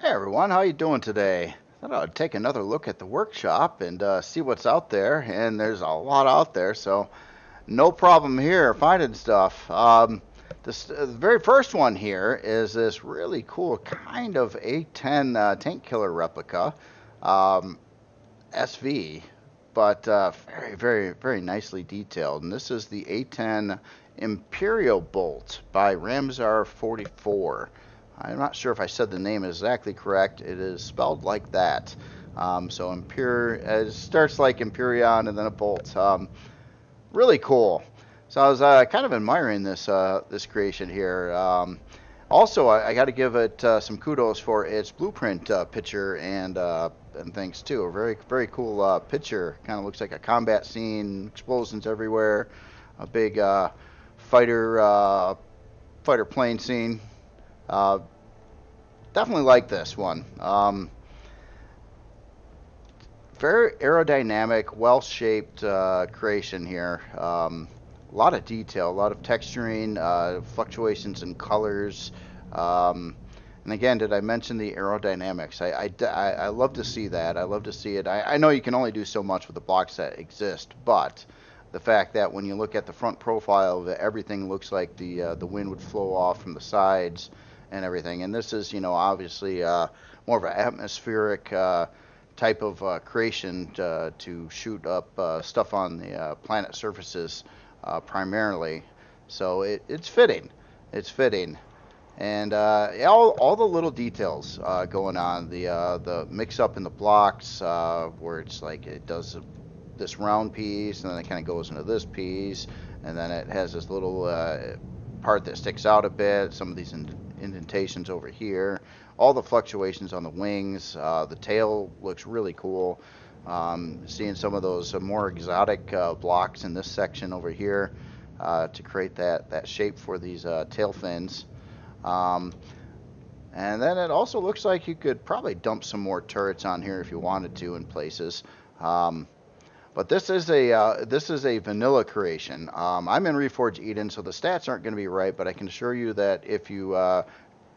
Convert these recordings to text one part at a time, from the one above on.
Hey everyone, how you doing today? Thought I'd take another look at the workshop and see what's out there, and there's a lot out there, so no problem here finding stuff. The very first one here is this really cool kind of A10 tank killer replica, um, SV, but very, very, very nicely detailed. And this is the A10 Empyrbolt by Ramsar 44. I'm not sure if I said the name exactly correct. It is spelled like that. So it starts like Empyrion and then a bolt. Really cool. So I was kind of admiring this creation here. Also, I got to give it some kudos for its blueprint picture and things too. A very very cool picture. Kind of looks like a combat scene, explosions everywhere, a big fighter plane scene. Uh, Definitely like this one. Very aerodynamic, well-shaped creation here. A lot of detail, a lot of texturing, fluctuations in colors. And again, did I mention the aerodynamics? I love to see that. I love to see it. I know you can only do so much with the blocks that exist, but the fact that when you look at the front profile of it, everything looks like the wind would flow off from the sides and everything. And this is, obviously more of an atmospheric type of creation to shoot up stuff on the planet surfaces primarily. So it's fitting. It's fitting. And all the little details going on, the mix up in the blocks where it's like it does this round piece and then it kind of goes into this piece and then it has this little part that sticks out a bit, some of these indentations over here, all the fluctuations on the wings, the tail looks really cool. Seeing some of those more exotic blocks in this section over here to create that shape for these tail fins. And then it also looks like you could probably dump some more turrets on here if you wanted to in places. But this is a vanilla creation. I'm in Reforged Eden, so the stats aren't going to be right, but I can assure you that if you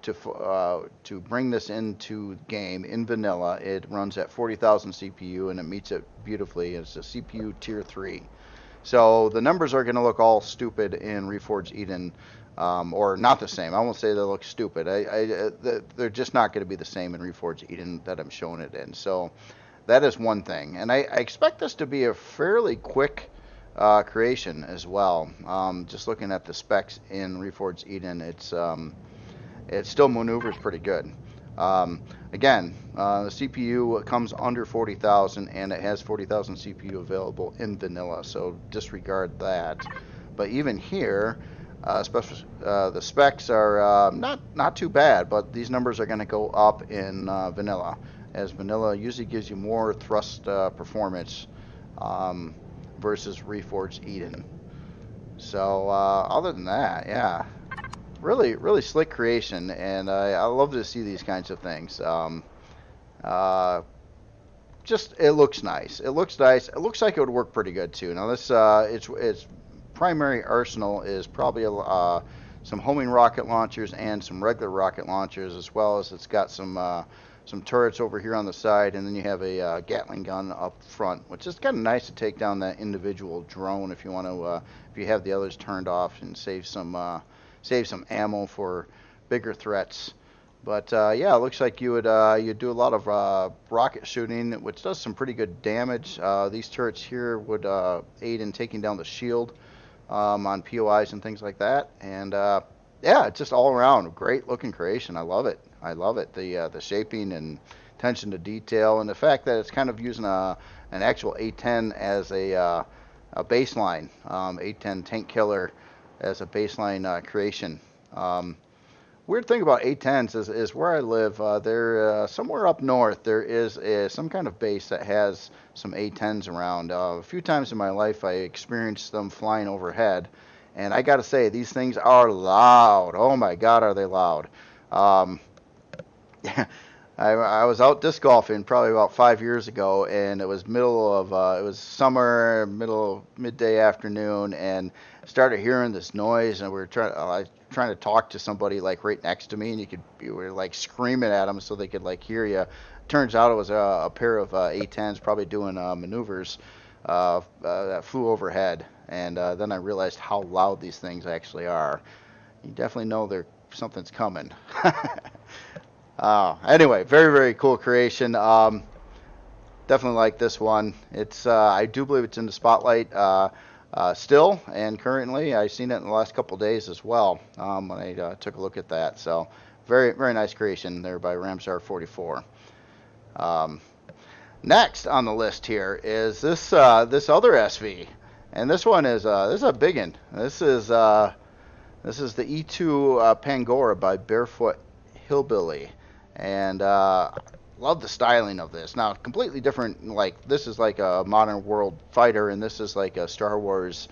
to bring this into game in vanilla, it runs at 40,000 CPU and it meets it beautifully. It's a CPU tier 3. So the numbers are going to look all stupid in Reforged Eden, or not the same. I won't say they look stupid. They're just not going to be the same in Reforged Eden that I'm showing it in. So that is one thing. And I expect this to be a fairly quick creation as well. Just looking at the specs in Reforged Eden, it still maneuvers pretty good. Again, the CPU comes under 40,000 and it has 40,000 CPU available in vanilla, so disregard that. But even here, especially the specs are not too bad, but these numbers are going to go up in vanilla, as vanilla usually gives you more thrust performance versus Reforged Eden. So other than that, yeah. Really, really slick creation, and I love to see these kinds of things. Just it looks nice. It looks nice. It looks like it would work pretty good too. Now this, its primary arsenal is probably some homing rocket launchers and some regular rocket launchers, as well as it's got some turrets over here on the side, and then you have a Gatling gun up front, which is kind of nice to take down that individual drone if you want to, if you have the others turned off and save some ammo for bigger threats. But yeah, it looks like you do a lot of rocket shooting, which does some pretty good damage. These turrets here would aid in taking down the shield on POIs and things like that. And yeah, it's just all around great looking creation. I love it. I love it. The shaping and attention to detail, and the fact that it's kind of using an actual A10 as a baseline, A10 tank killer as a baseline creation. Weird thing about A10s is where I live, they're somewhere up north. There is some kind of base that has some A10s around. A few times in my life, I experienced them flying overhead, and I got to say, these things are loud. Oh my God, are they loud? I was out disc golfing probably about 5 years ago, and it was it was summer, midday afternoon, and started hearing this noise, and we were trying to talk to somebody like right next to me, and you were like screaming at them so they could like hear you. Turns out it was a pair of A10s probably doing maneuvers that flew overhead, and then I realized how loud these things actually are. You definitely know something's coming. Anyway, very, very cool creation. Definitely like this one. It's I do believe it's in the spotlight still and currently. I've seen it in the last couple of days as well when I took a look at that. So very, very nice creation there by Ramsar44. Next on the list here is this other SV, and this one is this is a big one. This is the E2 Pangora by barefootnhilbily, and love the styling of this. Now, completely different. Like this is like a modern world fighter, and this is like a Star Wars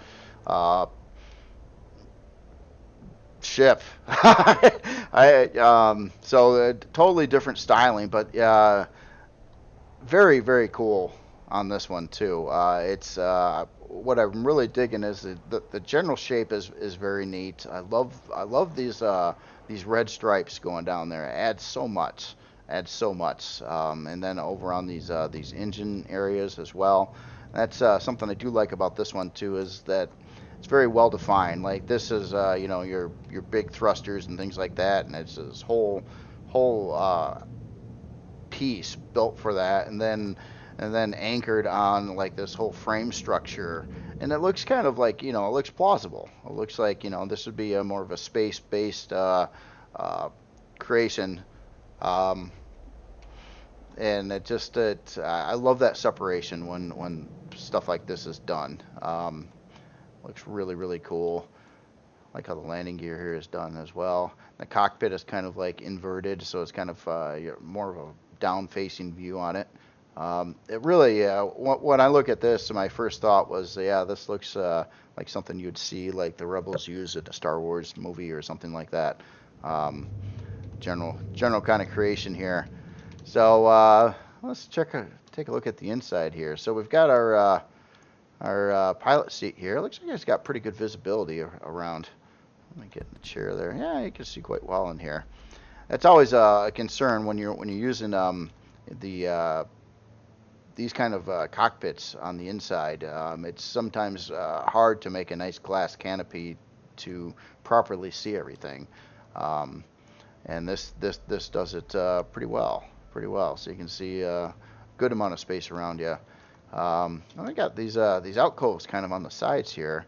ship. So totally different styling, but very, very cool on this one too. It's what I'm really digging is the general shape is very neat. I love these red stripes going down there. It adds so much. And then over on these engine areas as well. That's something I do like about this one too, is that it's very well defined. Like this is your big thrusters and things like that, and it's this whole piece built for that, and then anchored on like this whole frame structure, and it looks kind of like it looks plausible. It looks like this would be a more of a space-based creation, and I love that separation when stuff like this is done. Looks really, really cool. I like how the landing gear here is done as well. The cockpit is kind of like inverted, so it's kind of more of a down-facing view on it. It really, when I look at this, my first thought was, this looks like something you'd see like the Rebels use at a Star Wars movie or something like that. General kind of creation here. So let's take a look at the inside here. So we've got our pilot seat here. It looks like it's got pretty good visibility around. Let me get in the chair there. Yeah, you can see quite well in here. That's always a concern when you're using these kind of cockpits on the inside. It's sometimes hard to make a nice glass canopy to properly see everything, and this does it pretty well. So you can see a good amount of space around you. I got these alcoves kind of on the sides here.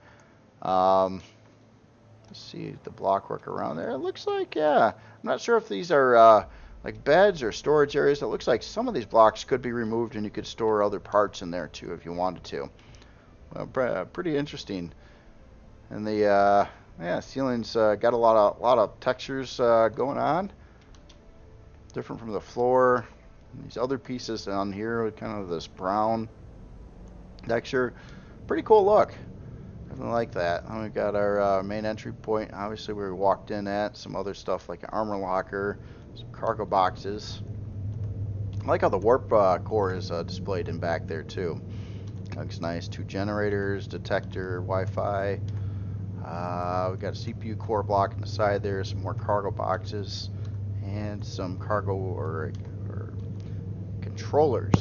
See the blockwork around there. It looks like, I'm not sure if these are like beds or storage areas. It looks like some of these blocks could be removed and you could store other parts in there too if you wanted to. Well, pretty interesting. And the ceiling's got a lot of textures going on, different from the floor. And these other pieces down here with kind of this brown texture. Pretty cool look. Definitely like that. And we've got our main entry point, obviously where we walked in at. Some other stuff like an armor locker, some cargo boxes. I like how the warp core is displayed in back there too. Looks nice. 2 generators, detector, Wi-Fi. We've got a CPU core block on the side there, some more cargo boxes, and some cargo or controllers.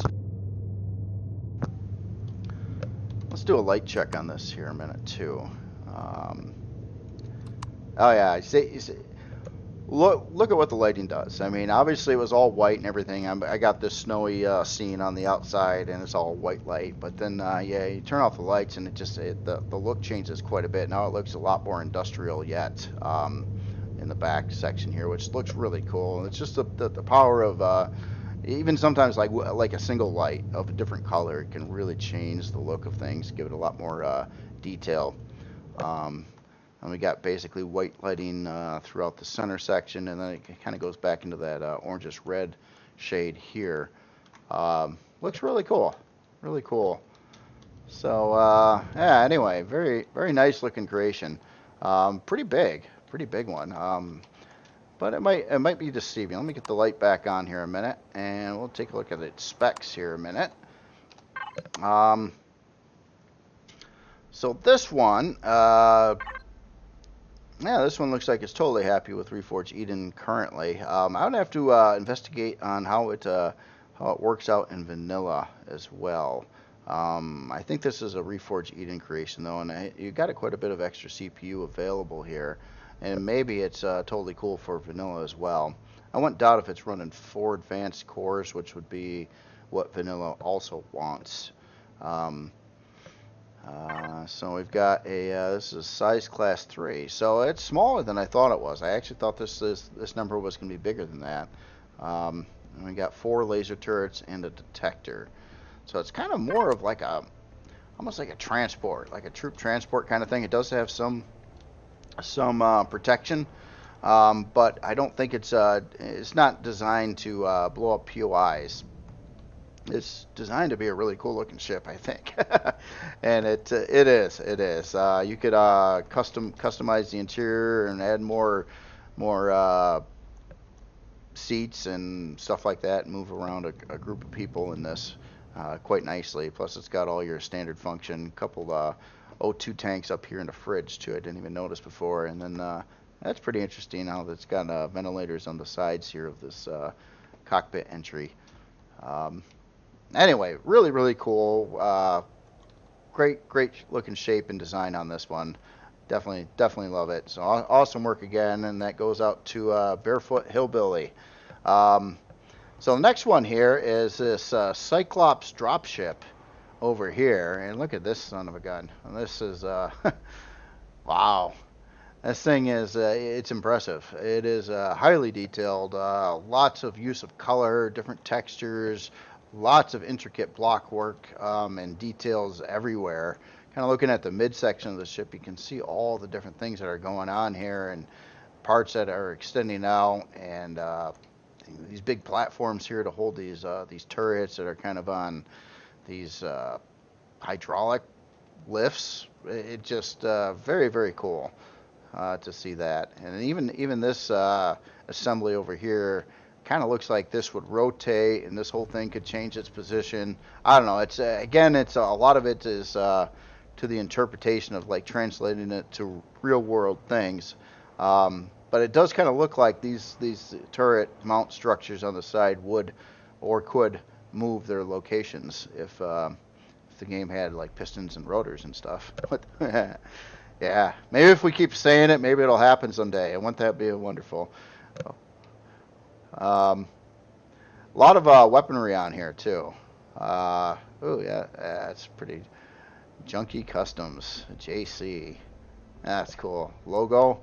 Let's do a light check on this here a minute too. Oh yeah, look at what the lighting does. I mean, obviously it was all white and everything. I got this snowy scene on the outside, and it's all white light. But then, you turn off the lights, and the look changes quite a bit. Now it looks a lot more industrial yet in the back section here, which looks really cool. And it's just the power of even sometimes like a single light of a different color can really change the look of things, give it a lot more detail. And we got basically white lighting throughout the center section, and then it kind of goes back into that orangish red shade here. Looks really cool, really cool. So anyway, very, very nice looking creation. Pretty big one. But it might be deceiving. Let me get the light back on here a minute, and we'll take a look at its specs here a minute. So this one, Yeah, this one looks like it's totally happy with Reforged Eden currently. I would have to investigate on how it works out in vanilla as well. I think this is a Reforged Eden creation though, and you got quite a bit of extra CPU available here, and maybe it's totally cool for vanilla as well. I wouldn't doubt if it's running 4 advanced cores, which would be what vanilla also wants. So we've got this is size class 3, so it's smaller than I thought it was. I actually thought this number was going to be bigger than that. And we got 4 laser turrets and a detector, so it's kind of more of like almost like a transport, like a troop transport kind of thing. It does have some protection, but I don't think it's not designed to blow up POIs. It's designed to be a really cool looking ship, I think. And it is. You could customize the interior and add more seats and stuff like that, and move around a group of people in this quite nicely. Plus it's got all your standard function, couple O2 tanks up here in the fridge too. I didn't even notice before. And then that's pretty interesting how it's got ventilators on the sides here of this cockpit entry. Anyway, really cool. Great looking shape and design on this one. Definitely love it. So awesome work again, and that goes out to Barefoot Hillbilly. So the next one here is this Cyclops dropship over here, and look at this son of a gun. And this is wow. This thing is it's impressive. It is highly detailed. Lots of use of color, different textures. Lots of intricate block work and details everywhere. Kind of looking at the midsection of the ship, you can see all the different things that are going on here, and parts that are extending out, and these big platforms here to hold these turrets that are kind of on these hydraulic lifts. It just very cool to see that. And even this assembly over here kind of looks like this would rotate, and this whole thing could change its position. I don't know. It's again, it's a lot of it is to the interpretation of like translating it to real world things. But it does kind of look like these turret mount structures on the side would or could move their locations if the game had like pistons and rotors and stuff. But yeah, maybe if we keep saying it, maybe it'll happen someday. And wouldn't that be wonderful? A lot of weaponry on here too. Oh yeah, that's pretty. Junkie Customs, JC. That's cool. Logo.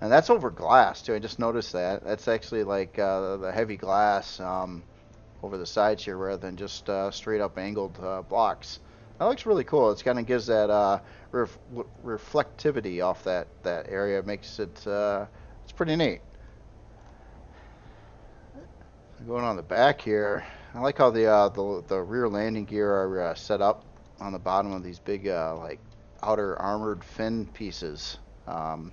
And that's over glass too. I just noticed that. That's actually like the heavy glass over the sides here rather than just straight up angled blocks. That looks really cool. It kind of gives that reflectivity off that area. It makes it it's pretty neat. Going on the back here, I like how the rear landing gear are set up on the bottom of these big like outer armored fin pieces. Again,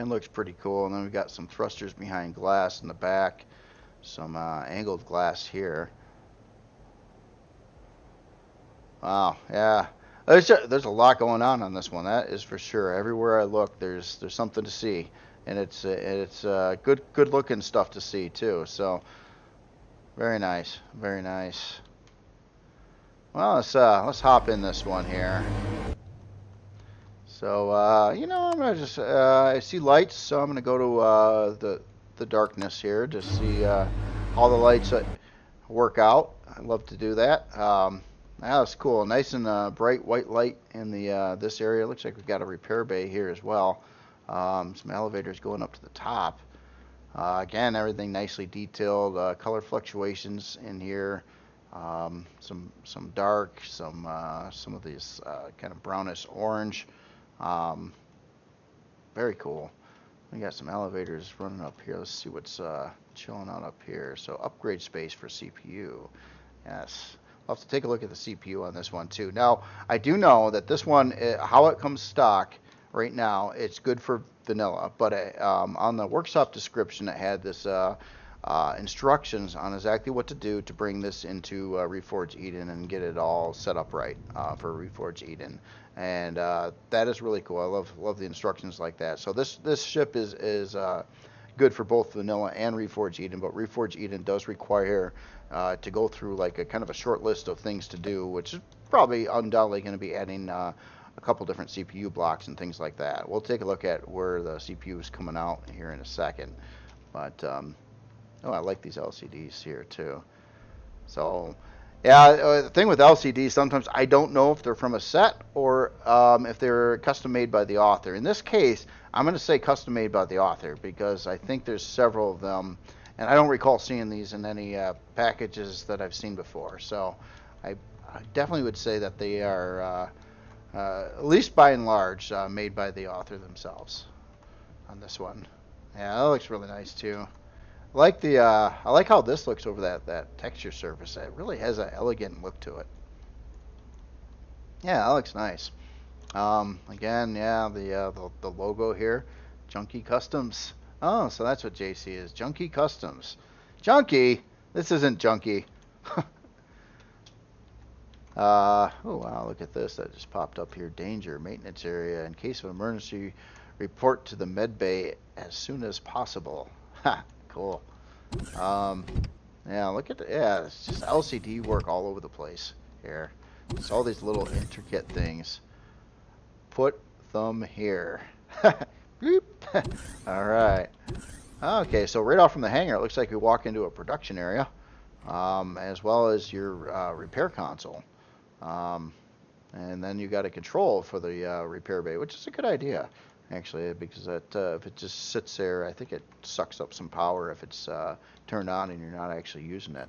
looks pretty cool. And then we've got some thrusters behind glass in the back, some angled glass here. Wow, yeah. There's a lot going on this one. That is for sure. Everywhere I look, there's something to see. And it's good looking stuff to see too. So very nice. Well, let's hop in this one here. So I'm gonna just I see lights, so I'm gonna go to the darkness here to see all the lights that work out. I love to do that. That's cool. Nice and bright white light in the this area. Looks like we've got a repair bay here as well. Some elevators going up to the top. Again, everything nicely detailed. Color fluctuations in here. Some dark, some of these kind of brownish orange. Very cool. We got some elevators running up here. Let's see what's chilling out up here. So upgrade space for CPU. Yes. I'll have to take a look at the CPU on this one too. Now, I do know that this one, how it comes stock right now, it's good for vanilla, but on the workshop description it had this instructions on exactly what to do to bring this into Reforged Eden and get it all set up right for Reforged Eden. and that is really cool. I love the instructions like that. So this ship is good for both vanilla and Reforged Eden, but Reforged Eden does require to go through like a kind of a short list of things to do, which is probably undoubtedly going to be adding a couple different CPU blocks and things like that. We'll take a look at where the CPU is coming out here in a second. But oh, I like these LCDs here too. So yeah, the thing with LCDs, sometimes I don't know if they're from a set or if they're custom made by the author. In this case, I'm going to say custom made by the author because I think there's several of them, and I don't recall seeing these in any packages that I've seen before. So I definitely would say that they are, at least by and large, made by the author themselves on this one. Yeah, that looks really nice too. I like how this looks over that texture surface. It really has an elegant look to it. Yeah, that looks nice. Again, yeah, the logo here, Junkie Customs. Oh, so that's what JC is, Junkie Customs. Junkie? This isn't Junkie. Oh wow, look at this. That just popped up here. Danger, maintenance area. In case of emergency, report to the med bay as soon as possible. Ha. Cool. Yeah, look at yeah, it's just LCD work all over the place here. It's all these little intricate things. Put them here. Boop. All right. Okay, so right off from the hangar, it looks like we walk into a production area, as well as your repair console. And then you got a control for the repair bay, which is a good idea. Actually, because if it just sits there, I think it sucks up some power if it's turned on and you're not actually using it.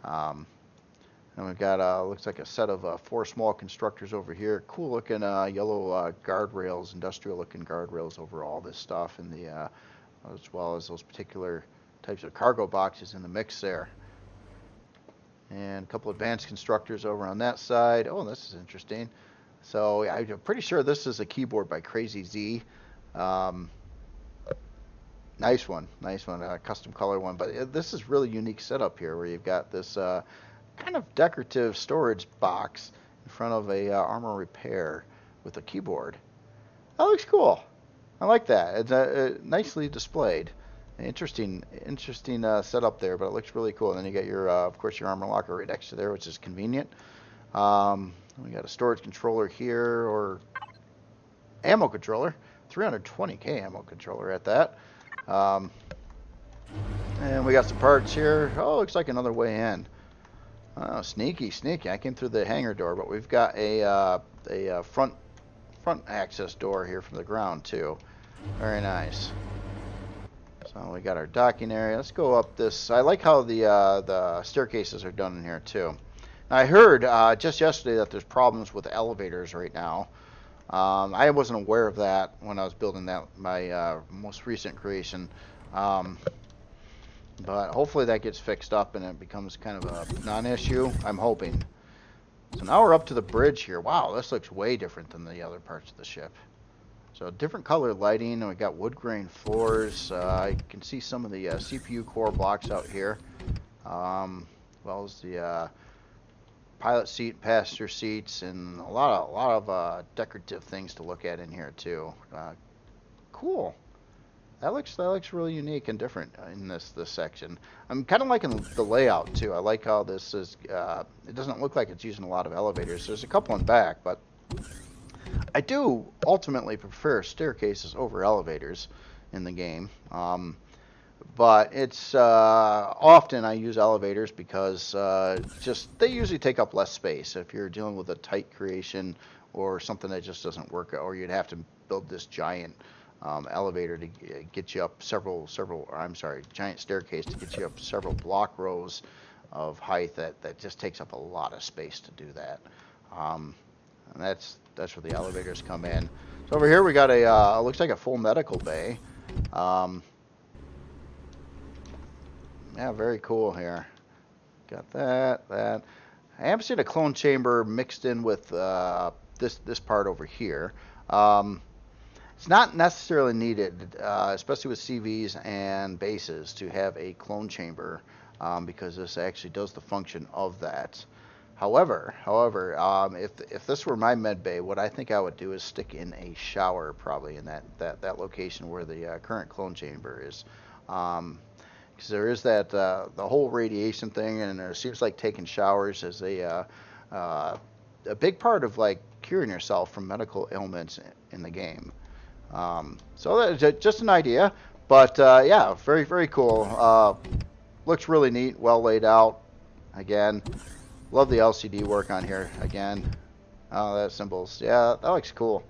And we've got looks like a set of 4 small constructors over here. Cool looking yellow guardrails, industrial looking guardrails over all this stuff, and as well as those particular types of cargo boxes in the mix there. And a couple advanced constructors over on that side. Oh, this is interesting. So I'm pretty sure this is a keyboard by Crazy Z. Nice one, custom color one. But this is really unique setup here, where you've got this kind of decorative storage box in front of a armor repair with a keyboard. That looks cool. I like that. It's nicely displayed. Interesting setup there, but it looks really cool. And then you got your, of course, your armor locker right next to there, which is convenient. We got a storage controller here, or ammo controller, 320k ammo controller at that. And we got some parts here. Oh, looks like another way in. Oh, sneaky. I came through the hangar door, but we've got a front access door here from the ground too. Very nice. So we got our docking area. Let's go up this. I like how the staircases are done in here too. I heard just yesterday that there's problems with elevators right now. I wasn't aware of that when I was building my most recent creation. But hopefully that gets fixed up and it becomes kind of a non-issue. I'm hoping. So now we're up to the bridge here. Wow, this looks way different than the other parts of the ship. So different color lighting, and we got wood grain floors. I can see some of the CPU core blocks out here, as well as the pilot seat, passenger seats, and a lot of decorative things to look at in here too. Cool. That looks really unique and different in this section. I'm kind of liking the layout too. I like how this is. It doesn't look like it's using a lot of elevators. There's a couple in back, but I do ultimately prefer staircases over elevators in the game. But it's often I use elevators because they usually take up less space. If you're dealing with a tight creation or something that just doesn't work, or you'd have to build this giant elevator to get you up giant staircase to get you up several block rows of height, that just takes up a lot of space to do that. And that's where the elevators come in. So over here we got a looks like a full medical bay. Yeah, very cool here. Got that. I haven't seen a clone chamber mixed in with this part over here. It's not necessarily needed, especially with CVs and bases, to have a clone chamber, because this actually does the function of that. However, if this were my med bay, what I think I would do is stick in a shower, probably in that location where the current clone chamber is, because there is that the whole radiation thing, and it seems like taking showers is a big part of like curing yourself from medical ailments in the game. So that's just an idea, but yeah, very very cool. Looks really neat, well laid out. Again, love the LCD work on here. Again, oh, that symbols, yeah, that looks cool.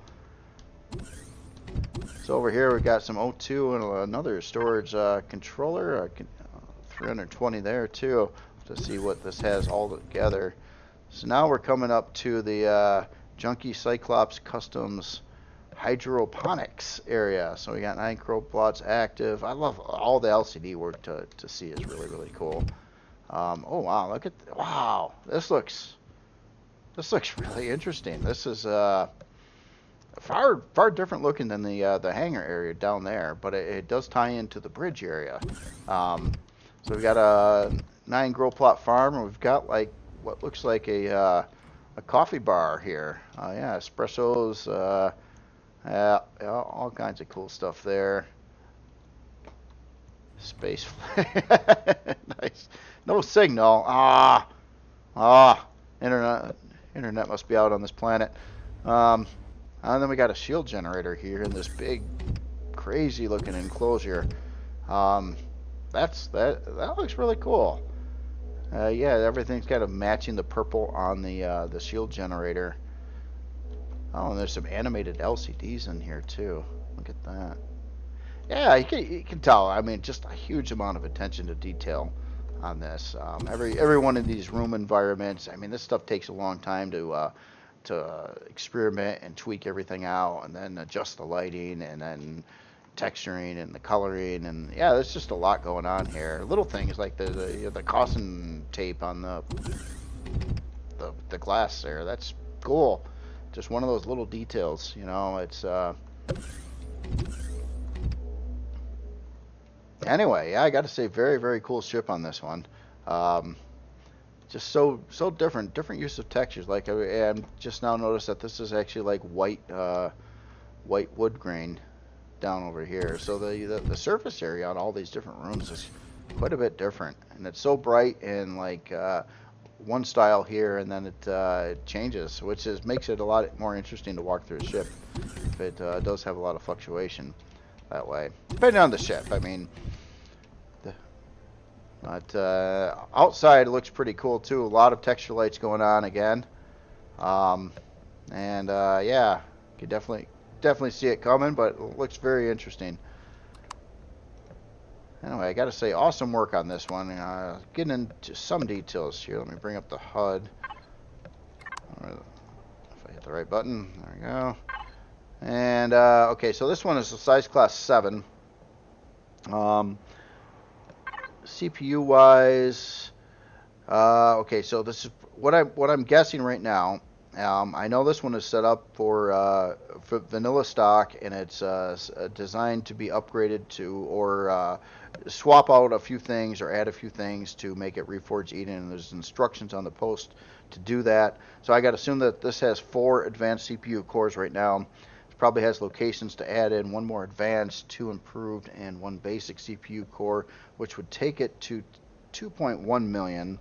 So over here we got some O2 and another storage controller, 320 there too, to see what this has all together. So now we're coming up to the Junkie Cyclops Customs hydroponics area. So we got 9 Croplots active. I love all the LCD work to see is really really cool. Oh wow, look at wow, this looks really interesting. This is far different looking than the hangar area down there, but it does tie into the bridge area. So we've got a 9 grow plot farm, and we've got like what looks like a coffee bar here. Yeah, espressos, yeah, all kinds of cool stuff there. Space nice. No signal. Internet must be out on this planet. And then we got a shield generator here in this big, crazy looking enclosure. That looks really cool. Yeah, everything's kind of matching the purple on the shield generator. Oh, and there's some animated LCDs in here too. Look at that. Yeah, you can tell. I mean, just a huge amount of attention to detail on this. Every one of these room environments. I mean, this stuff takes a long time to experiment and tweak everything out, and then adjust the lighting, and then texturing and the coloring, and yeah, there's just a lot going on here. Little things like the caution tape on the glass there. That's cool. Just one of those little details, you know. It's anyway, yeah, I got to say, very very cool ship on this one. Just so different use of textures. Like I just now noticed that this is actually like white wood grain down over here. So the surface area on all these different rooms is quite a bit different, and it's so bright and like one style here, and then it changes, which makes it a lot more interesting to walk through a ship if it does have a lot of fluctuation that way, depending on the ship. I mean, but outside it looks pretty cool too. A lot of texture lights going on again, and yeah, you can definitely see it coming, but it looks very interesting. Anyway, I gotta say, awesome work on this one. Getting into some details here. Let me bring up the HUD. If I hit the right button, there we go. And okay, so this one is a size class 7. CPU wise, okay, so this is what I'm guessing right now. I know this one is set up for vanilla stock, and it's designed to be upgraded to, or swap out a few things or add a few things to make it Reforged Eden, and there's instructions on the post to do that. So I got to assume that this has 4 advanced CPU cores right now. It probably has locations to add in 1 more advanced, 2 improved, and 1 basic CPU core, which would take it to 2.1 million.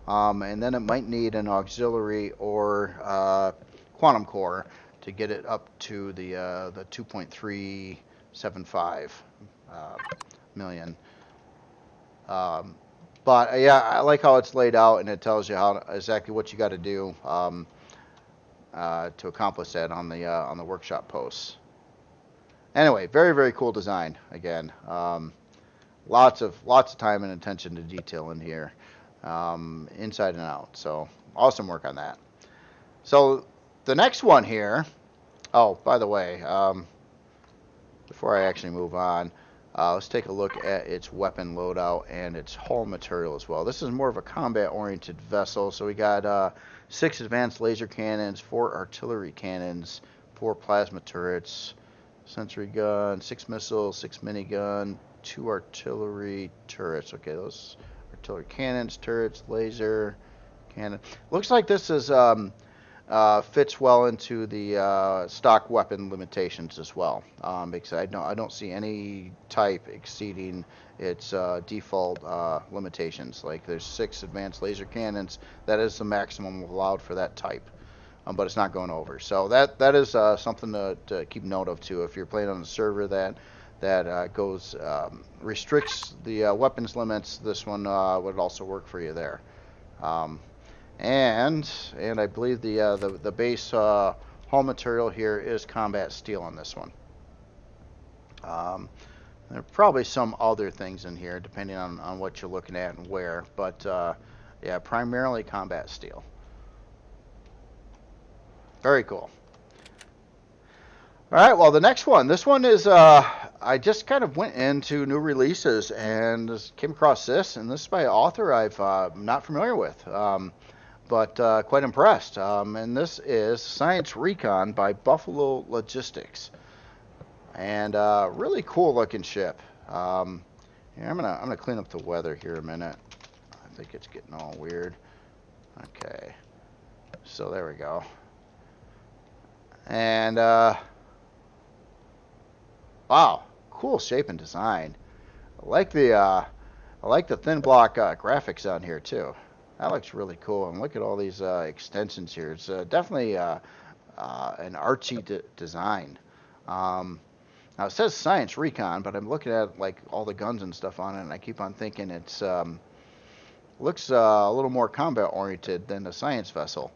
And then it might need an auxiliary or quantum core to get it up to the 2.375 million. But yeah, I like how it's laid out, and it tells you exactly what you got to do to accomplish that on the workshop posts. Anyway, very very cool design. Again, lots of time and attention to detail in here. Inside and out. So awesome work on that. So the next one here, oh, by the way, before I actually move on, let's take a look at its weapon loadout and its hull material as well. This is more of a combat oriented vessel. So we got 6 advanced laser cannons, 4 artillery cannons, 4 plasma turrets, sentry gun, 6 missiles, 6 minigun, 2 artillery turrets. Okay, those artillery cannons, turrets, laser cannon. Looks like this is fits well into the stock weapon limitations as well, because I don't see any type exceeding its default limitations. Like there's 6 advanced laser cannons. That is the maximum allowed for that type, but it's not going over. So that is something to keep note of too. If you're playing on a server that goes restricts the weapons limits, this one would also work for you there. And I believe the base hull material here is combat steel on this one. There are probably some other things in here depending on what you're looking at and where, but yeah, primarily combat steel. Very cool. All right, well, the next one. This one is, I just kind of went into new releases and just came across this, and this is by an author I'm not familiar with. But quite impressed. And this is Science Recon by Buffalo Logistics, and really cool looking ship. Yeah, I'm gonna clean up the weather here a minute. I think it's getting all weird. Okay, so there we go. And wow, cool shape and design. I like the thin block graphics on here too. That looks really cool, and look at all these extensions here. It's definitely an artsy design. Now it says Science Recon, but I'm looking at like all the guns and stuff on it, and I keep on thinking it's looks a little more combat oriented than a science vessel,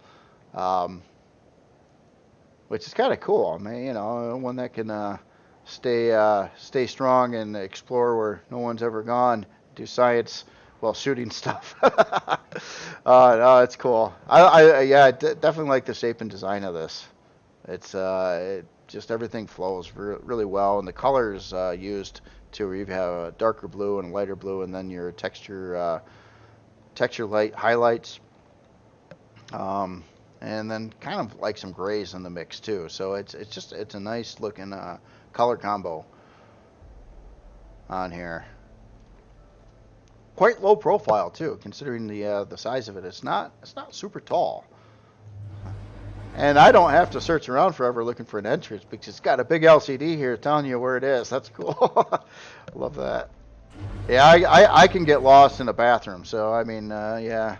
which is kind of cool. I mean, you know, one that can stay strong and explore where no one's ever gone, do science while shooting stuff. No, it's cool. I definitely like the shape and design of this. It's just everything flows really well, and the colors used too. You have a darker blue and a lighter blue, and then your texture light highlights, and then kind of like some grays in the mix too. So it's a nice looking color combo on here. Quite low profile too, considering the size of it. It's not super tall, and I don't have to search around forever looking for an entrance because it's got a big LCD here telling you where it is. That's cool. Love that. Yeah, I can get lost in a bathroom, so I mean, yeah,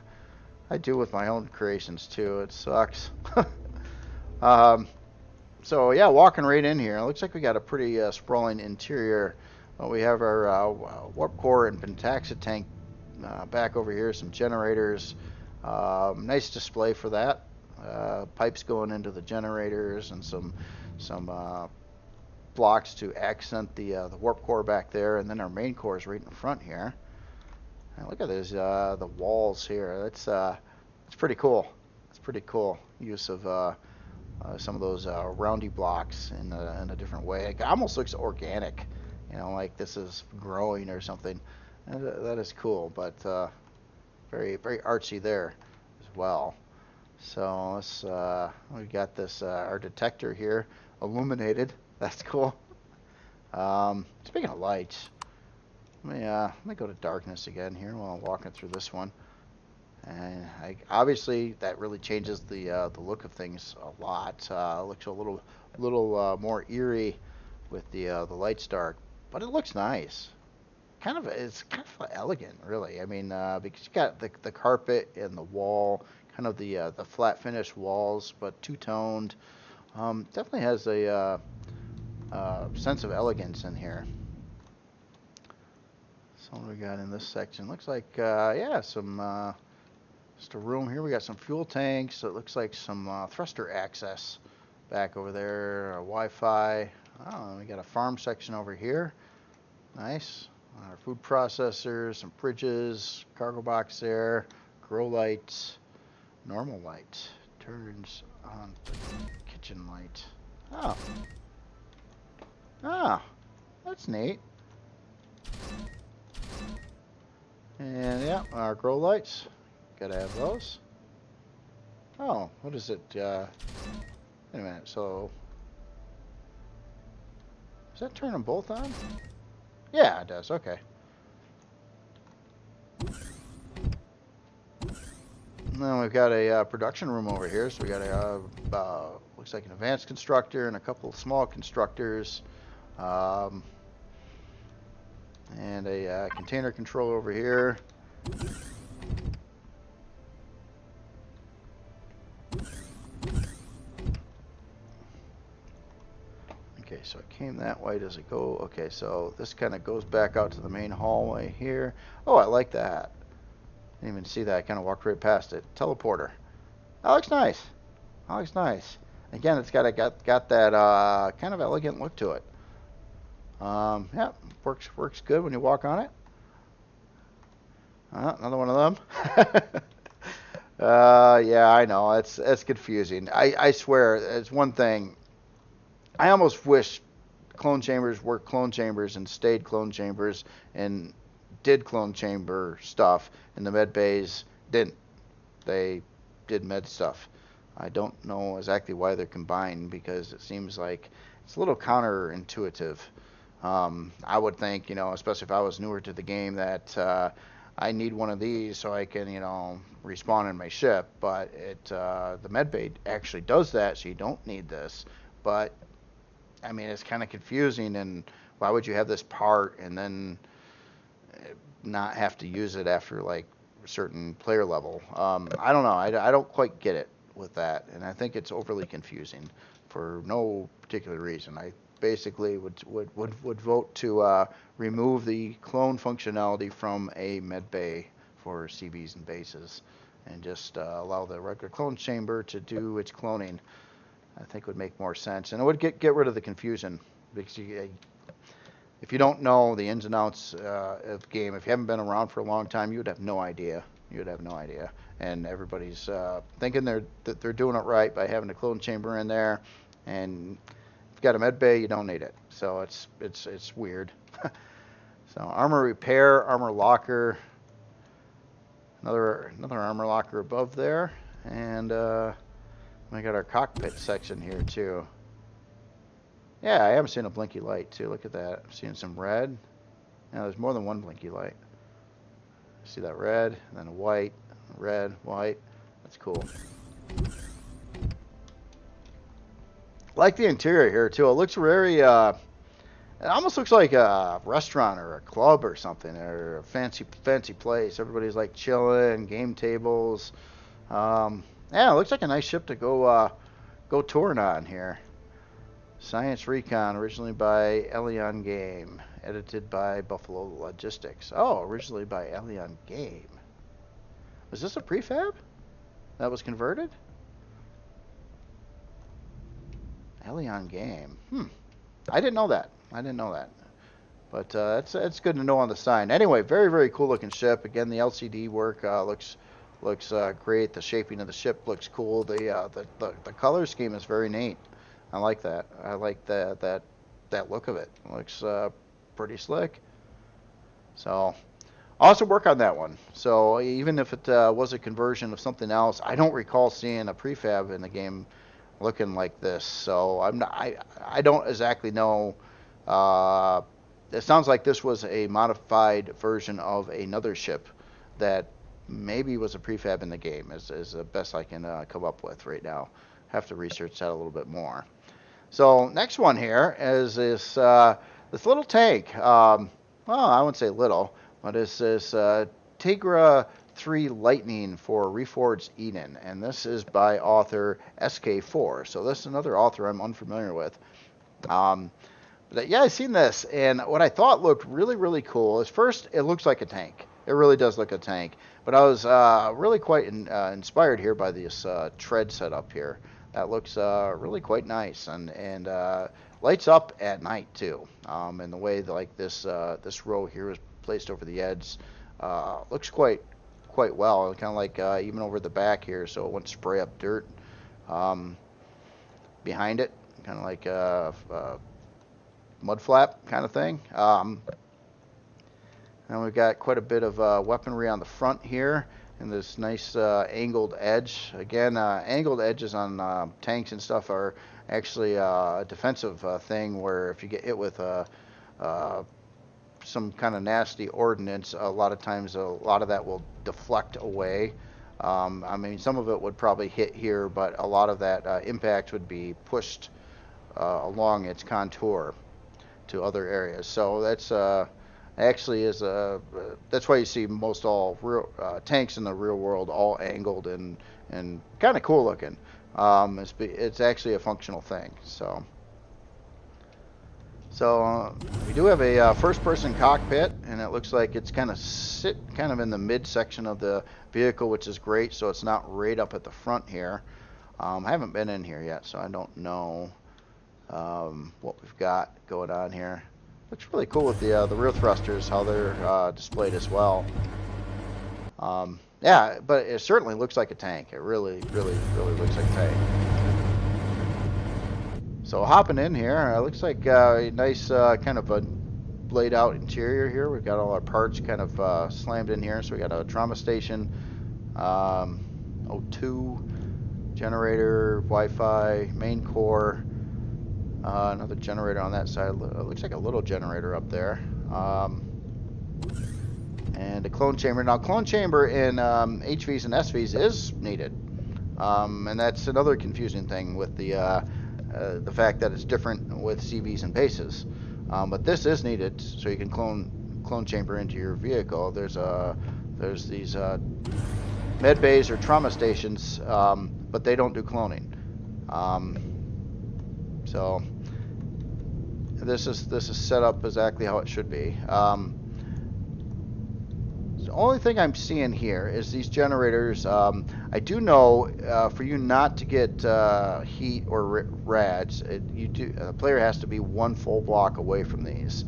I do with my own creations too. It sucks. So yeah, walking right in here. It looks like we got a pretty sprawling interior. We have our warp core and pentaxa tank back over here, some generators. Nice display for that. Pipes going into the generators, and some blocks to accent the warp core back there, and then our main core is right in front here. And look at those the walls here. It's pretty cool. It's pretty cool use of some of those roundy blocks in a different way. It almost looks organic. You know, like this is growing or something. That is cool, but very, very artsy there as well. So let's, we got this, our detector here illuminated. That's cool. Speaking of lights, let me go to darkness again here while I'm walking through this one. And obviously that really changes the look of things a lot. It looks a little more eerie with the lights dark. But it looks nice. It's kind of elegant, really. I mean, because you got the carpet and the wall, kind of the flat finish walls, but two-toned. Definitely has a sense of elegance in here. So what do we got in this section? Looks like yeah, some just a room here. We got some fuel tanks. So it looks like some thruster access back over there. Wi-Fi. Oh, we got a farm section over here. Nice. Our food processors, some fridges, cargo box there, grow lights, normal light, turns on the kitchen light. Oh. Ah, that's neat. And yeah, our grow lights. Gotta have those. Oh, what is it? Wait a minute, so does that turn them both on? Yeah, it does. Okay. then we've got a production room over here. So we got a looks like an advanced constructor and a couple of small constructors, and a container control over here. Okay, so it came that way. Does it go? Okay, so this kind of goes back out to the main hallway here. Oh, I like that. Didn't even see that. I kind of walked right past it. Teleporter. That looks nice. That looks nice. Again, it's got that kind of elegant look to it. Yeah, works good when you walk on it. Another one of them. Yeah, I know. It's confusing. I swear, it's one thing. I almost wish clone chambers were clone chambers and stayed clone chambers and did clone chamber stuff, and the med bays didn't. They did med stuff. I don't know exactly why they're combined, because it seems like it's a little counterintuitive. I would think, especially if I was newer to the game, that I need one of these so I can, respawn in my ship. But the medbay actually does that, so you don't need this. But I mean, it's kind of confusing, and why would you have this part and then not have to use it after like a certain player level? I don't know. I don't quite get it with that, and I think it's overly confusing for no particular reason. I basically would vote to remove the clone functionality from a med bay for CBs and bases, and just allow the regular clone chamber to do its cloning. I think would make more sense, and it would get rid of the confusion, because if you don't know the ins and outs of the game, if you haven't been around for a long time, you would have no idea. You would have no idea, and everybody's thinking that they're doing it right by having a clone chamber in there, and if you've got a med bay, you don't need it. So it's weird. So armor repair, armor locker, another armor locker above there, and we got our cockpit section here too. Yeah, I haven't seen a blinky light too. Look at that. I'm seeing some red. Now there's more than one blinky light. See that red, and then white, red, white. That's cool. Like the interior here too. It looks very. It almost looks like a restaurant or a club or something, or a fancy place. Everybody's like chilling, game tables. Yeah, it looks like a nice ship to go touring on here. Science Recon, originally by Empyrion Game, edited by Buffalo Logistics. Oh, originally by Empyrion Game. Was this a prefab that was converted? Empyrion Game. I didn't know that. But it's good to know on the sign. Anyway, very, very cool looking ship. Again, the LCD work looks great. The shaping of the ship looks cool. The color scheme is very neat. I like that. I like that look of it. It looks pretty slick. So awesome work on that one. So even if it was a conversion of something else, I don't recall seeing a prefab in the game looking like this. So I don't exactly know. It sounds like this was a modified version of another ship that maybe was a prefab in the game, is the best I can come up with right now. Have to research that a little bit more. So next one here is this little tank. Well, I wouldn't say little, but it's this Tigre III Lightning for Reforged Eden, and this is by author SK4. So this is another author I'm unfamiliar with. But yeah, I've seen this, and what I thought looked really, really cool is, first, it looks like a tank. It really does look a tank. But I was really quite inspired here by this tread setup here. That looks really quite nice, and lights up at night too. And the way that, like this row here is placed over the edge looks quite well. Kind of like even over the back here, so it wouldn't spray up dirt behind it. Kind of like a mud flap kind of thing. And we've got quite a bit of weaponry on the front here, and this nice angled edge. Again, angled edges on tanks and stuff are actually a defensive thing, where if you get hit with some kind of nasty ordnance, a lot of times a lot of that will deflect away. I mean, some of it would probably hit here, but a lot of that impact would be pushed along its contour to other areas. So that's actually is that's why you see most all real tanks in the real world all angled and kind of cool looking. It's actually a functional thing. So we do have a first-person cockpit, and it looks like it's kind of in the mid-section of the vehicle, which is great. So it's not right up at the front here. I haven't been in here yet, so I don't know what we've got going on here. Looks really cool with the rear thrusters, how they're displayed as well. Yeah, but it certainly looks like a tank. It really, really, really looks like a tank. So hopping in here, it looks like a nice kind of a laid out interior here. We've got all our parts kind of slammed in here. So we got a trauma station, O2, generator, Wi-Fi, main core, another generator on that side. It looks like a little generator up there. And a clone chamber. Now, clone chamber in HVs and SVs is needed. And that's another confusing thing with the fact that it's different with CVs and bases. But this is needed, so you can clone chamber into your vehicle. There's these med bays or trauma stations, but they don't do cloning. So this is set up exactly how it should be. The only thing I'm seeing here is these generators. I do know for you not to get heat or rads, the player has to be one full block away from these,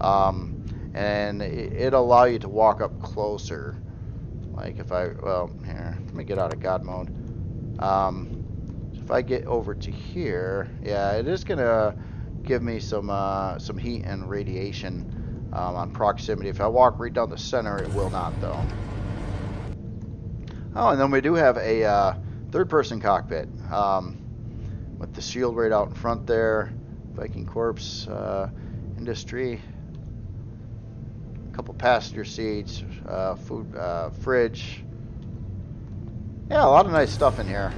and it'll allow you to walk up closer. Like if here, let me get out of God mode. If I get over to here, yeah, it is gonna give me some heat and radiation. On proximity. If I walk right down the center, it will not, though. Oh, and then we do have a third-person cockpit with the shield right out in front there. Viking Corpse, Industry, a couple passenger seats, food, fridge. Yeah, a lot of nice stuff in here.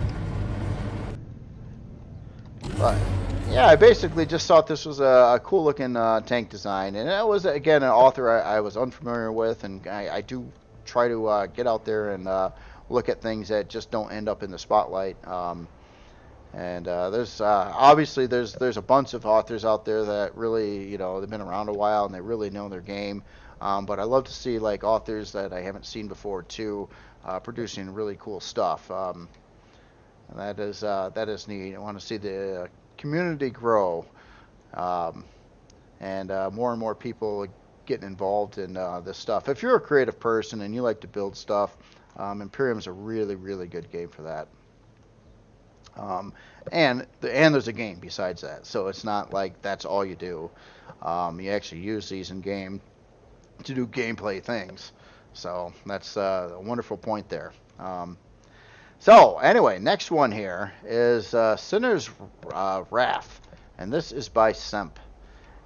But yeah, I basically just thought this was a cool looking tank design, and it was again an author I was unfamiliar with, and I do try to get out there and look at things that just don't end up in the spotlight. And there's obviously there's a bunch of authors out there that really they've been around a while and they really know their game. But I love to see like authors that I haven't seen before too, producing really cool stuff. And that is neat. I want to see the community grow, and more and more people getting involved in this stuff. If you're a creative person and you like to build stuff, Empyrium's a really, really good game for that. And there's a game besides that, so it's not like that's all you do. You actually use these in game to do gameplay things. So that's a wonderful point there. So anyway, next one here is Sinner's Wrath, and this is by Semp.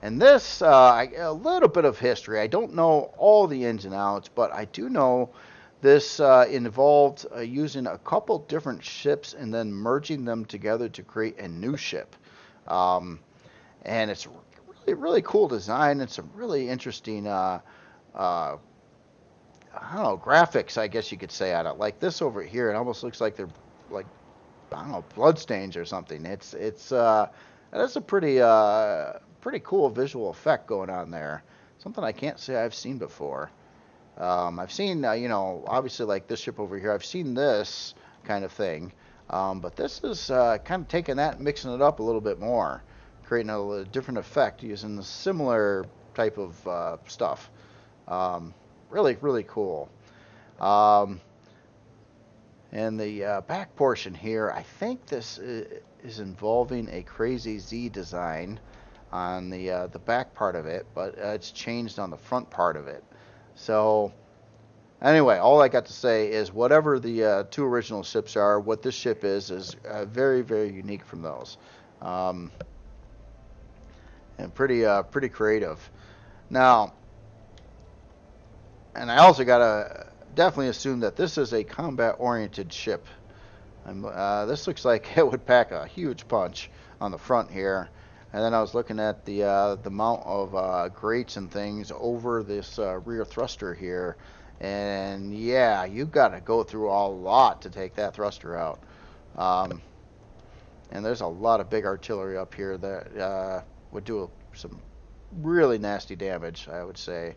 And this, a little bit of history. I don't know all the ins and outs, but I do know this involved using a couple different ships and then merging them together to create a new ship. And it's really, really cool design. It's some really interesting I don't know, graphics, I guess you could say, on it. Like this over here, it almost looks like they're like, I don't know, bloodstains or something. That's a pretty cool visual effect going on there. Something I can't say I've seen before. I've seen, obviously like this ship over here, I've seen this kind of thing. But this is kind of taking that and mixing it up a little bit more, creating a different effect using the similar type of stuff. Really, really cool. And the back portion here, I think this is involving a Crazy Z design on the back part of it, but it's changed on the front part of it. So anyway, all I got to say is whatever the two original ships are, what this ship is very, very unique from those. And pretty creative. Now, and I also got definitely assume that this is a combat-oriented ship. This looks like it would pack a huge punch on the front here. And then I was looking at the amount of grates and things over this rear thruster here. And yeah, you've got to go through a lot to take that thruster out. And there's a lot of big artillery up here that would do some really nasty damage, I would say.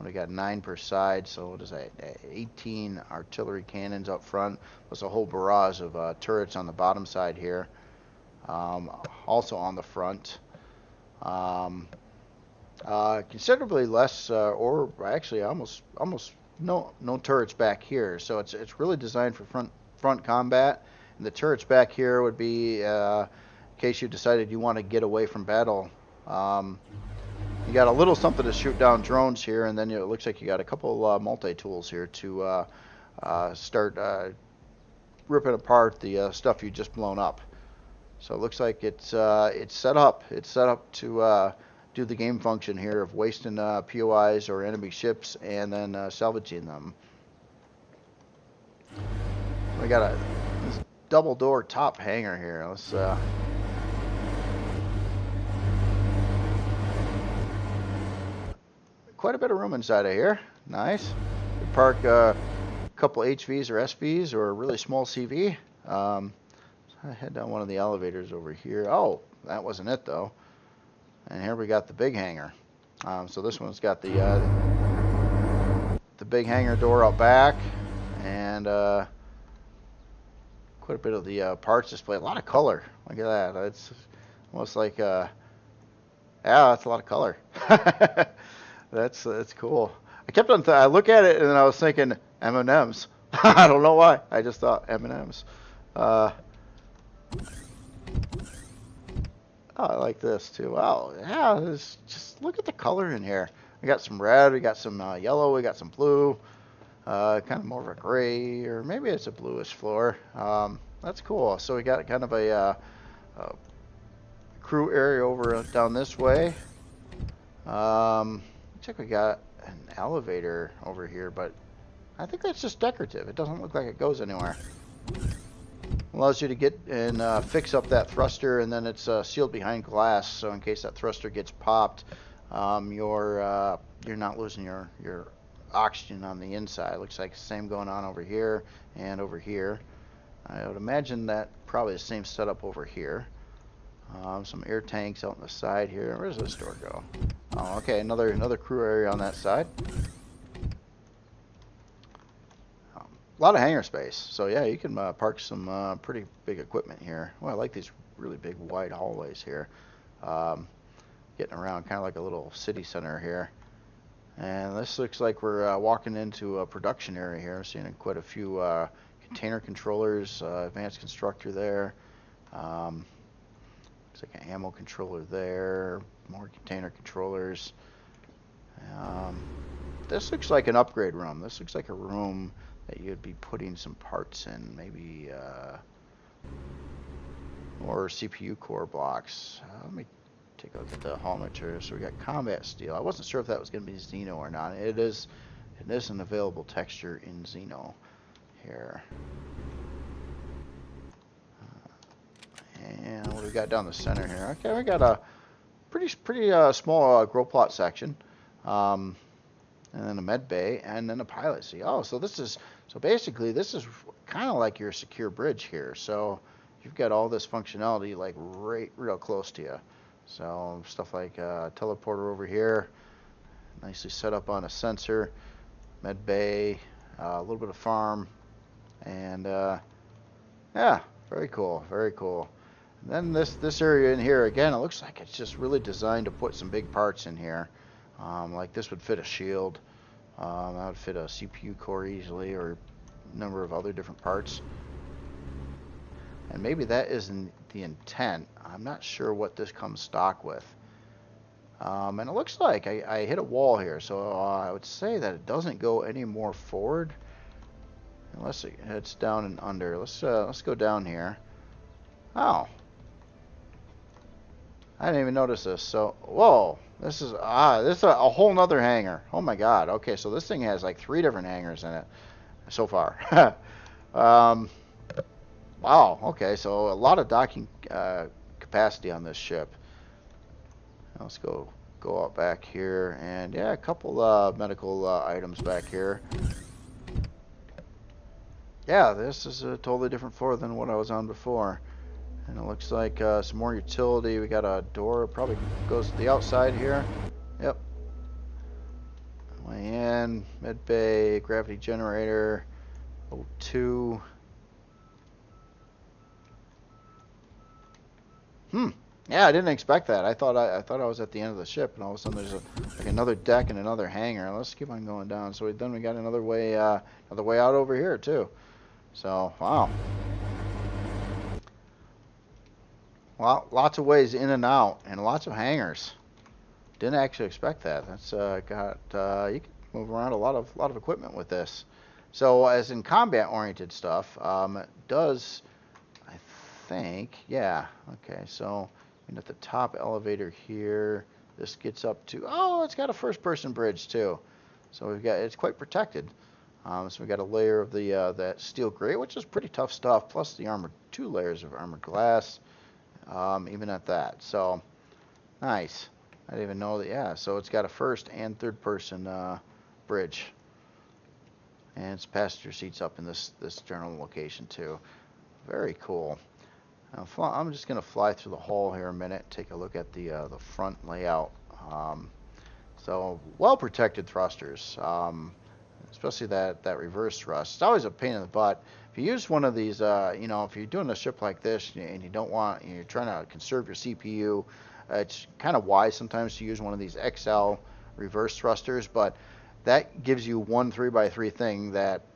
We got 9 per side, so what is that? 18 artillery cannons up front, plus a whole barrage of turrets on the bottom side here. Also on the front. Considerably less, or actually almost no turrets back here. So it's really designed for front combat. And the turrets back here would be in case you decided you want to get away from battle. You got a little something to shoot down drones here, and then it looks like you got a couple multi-tools here to start ripping apart the stuff you just blown up. So it looks like it's set up. It's set up to do the game function here of wasting POIs or enemy ships and then salvaging them. We got this double door top hangar here. Let's quite a bit of room inside of here. Nice. We park a couple HVs or SVs or a really small CV. So I head down one of the elevators over here. Oh, that wasn't it though. And here we got the big hangar. So this one's got the big hangar door out back, and quite a bit of the parts display. A lot of color. Look at that. It's almost like yeah, that's a lot of color. That's cool. I kept on I look at it and then I was thinking M&Ms. I don't know why. I just thought M&Ms. Oh, I like this too. Wow. Yeah, just look at the color in here. We got some red, we got some yellow, we got some blue. Kind of more of a gray, or maybe it's a bluish floor. That's cool. So we got kind of a crew area over down this way. Looks like we got an elevator over here, but I think that's just decorative. It doesn't look like it goes anywhere. Allows you to get and fix up that thruster, and then it's sealed behind glass, so in case that thruster gets popped, you're not losing your oxygen on the inside. Looks like the same going on over here and over here. I would imagine that probably the same setup over here. Some air tanks out on the side here. Where does this door go? Oh, okay, another crew area on that side. A lot of hangar space, so yeah, you can park some pretty big equipment here. Well, I like these really big wide hallways here. Getting around kind of like a little city center here. And this looks like we're walking into a production area here. Seeing quite a few container controllers, advanced constructor there. Looks like an ammo controller there, more container controllers. This looks like an upgrade room. This looks like a room that you'd be putting some parts in, maybe or CPU core blocks. Let me take a look at the hull material. So we got combat steel. I wasn't sure if that was going to be Xeno or not. It is an available texture in Xeno here. And what do we got down the center here? Okay, we got a pretty small grow plot section, and then a med bay, and then a pilot seat. Oh, so basically this is kind of like your secure bridge here. So you've got all this functionality like right real close to you. So stuff like teleporter over here, nicely set up on a sensor, med bay, a little bit of farm, and yeah, very cool, very cool. And then this area in here, again, it looks like it's just really designed to put some big parts in here. Like this would fit a shield, that would fit a CPU core easily, or a number of other different parts. And maybe that isn't the intent. I'm not sure what this comes stock with. And it looks like I hit a wall here, so I would say that it doesn't go any more forward unless it heads down and under. Let's go down here. Oh, I didn't even notice this. So whoa, This is a whole nother hangar. Oh my God. Okay, so this thing has like 3 different hangars in it so far. um, wow. Okay, so a lot of docking capacity on this ship. Let's go out back here, and yeah, a couple medical items back here. Yeah, this is a totally different floor than what I was on before. And it looks like some more utility. We got a door, probably goes to the outside here. Yep. Way in, med bay, gravity generator, O2. Yeah, I didn't expect that. I thought I was at the end of the ship, and all of a sudden there's like another deck and another hangar. Let's keep on going down. So then we got another way out over here too. So wow. Well, lots of ways in and out, and lots of hangars. Didn't actually expect that. That's you can move around a lot of equipment with this. So as in combat-oriented stuff, it does, I think, yeah. Okay, so at the top elevator here, this gets up to, oh, it's got a first-person bridge too. So it's quite protected. So we got a layer of that steel grate, which is pretty tough stuff, plus the armored 2 layers of armored glass. Even at that. So, nice. I didn't even know that, yeah. So it's got a first and third person bridge. And it's passenger seats up in this general location too. Very cool. I'm just going to fly through the hall here a minute, take a look at the front layout. So, well-protected thrusters. Especially that reverse thrust. It's always a pain in the butt. If you use one of these, if you're doing a ship like this and you're trying to conserve your CPU, it's kind of wise sometimes to use one of these XL reverse thrusters, but that gives you one 3x3 thing that,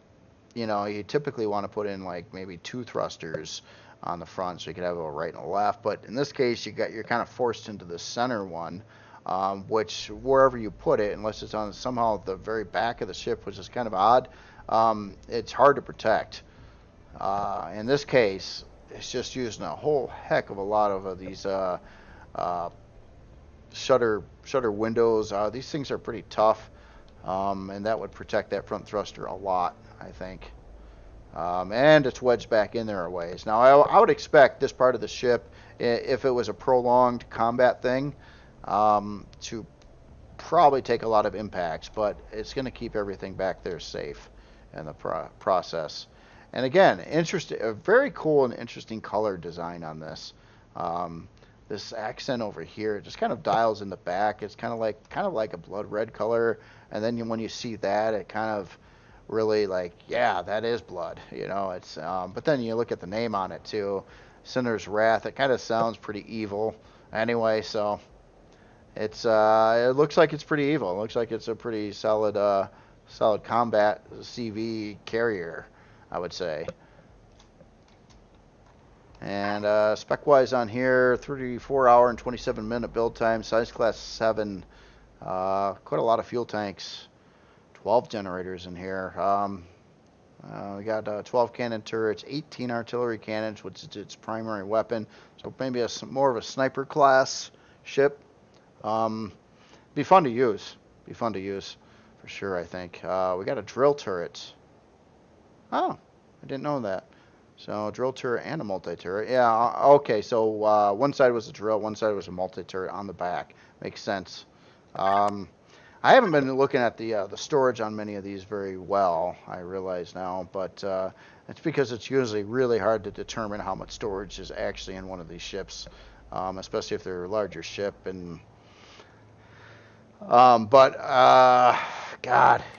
you typically want to put in like maybe 2 thrusters on the front, so you could have a right and a left. But in this case, you're kind of forced into the center one. Which wherever you put it, unless it's on somehow the very back of the ship, which is kind of odd, it's hard to protect. In this case, it's just using a whole heck of a lot of these shutter windows. These things are pretty tough, and that would protect that front thruster a lot, I think. And it's wedged back in there a ways. Now, I would expect this part of the ship, if it was a prolonged combat thing, to probably take a lot of impacts, but it's going to keep everything back there safe in the process. And again, a very cool and interesting color design on this. This accent over here, it just kind of dials in the back. It's kind of like a blood red color, and then when you see that, it kind of really like, yeah, that is blood. It's but then you look at the name on it too, Sinner's Wrath. It kind of sounds pretty evil anyway, so. It looks like it's pretty evil. It looks like it's a pretty solid combat CV carrier, I would say. And spec-wise on here, 34-hour and 27-minute build time, size class 7, quite a lot of fuel tanks, 12 generators in here. We got 12 cannon turrets, 18 artillery cannons, which is its primary weapon. So maybe more of a sniper class ship. Be fun to use. For sure, I think. We got a drill turret. Oh, I didn't know that. So, drill turret and a multi-turret. Yeah, okay, so one side was a drill, one side was a multi-turret on the back. Makes sense. I haven't been looking at the storage on many of these very well, I realize now, but it's because it's usually really hard to determine how much storage is actually in one of these ships, especially if they're a larger ship. And God,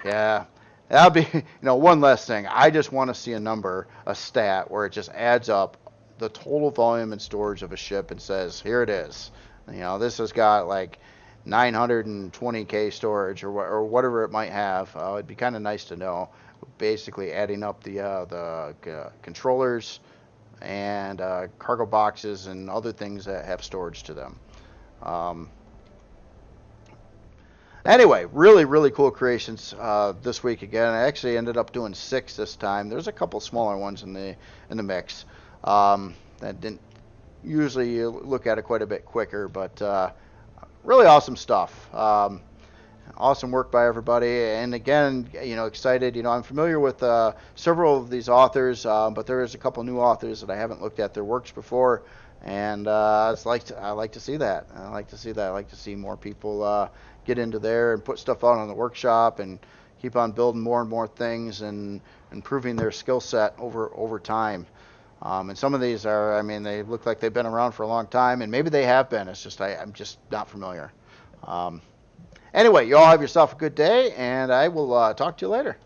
yeah, that'll be, one less thing. I just want to see a stat where it just adds up the total volume and storage of a ship and says, here it is. This has got like 920K storage or whatever it might have. It'd be kind of nice to know. Basically adding up the controllers and cargo boxes and other things that have storage to them. Anyway, really, really cool creations this week again. I actually ended up doing 6 this time. There's a couple smaller ones in the mix that didn't usually you look at it quite a bit quicker, but really awesome stuff. Awesome work by everybody, and again, excited. I'm familiar with several of these authors, but there is a couple new authors that I haven't looked at their works before, and I like to see that. I like to see that. I like to see more people get into there and put stuff out on the workshop and keep on building more and more things and improving their skill set over time. And some of these are, they look like they've been around for a long time, and maybe they have been. It's just I'm just not familiar. Anyway, you all have yourself a good day, and I will talk to you later.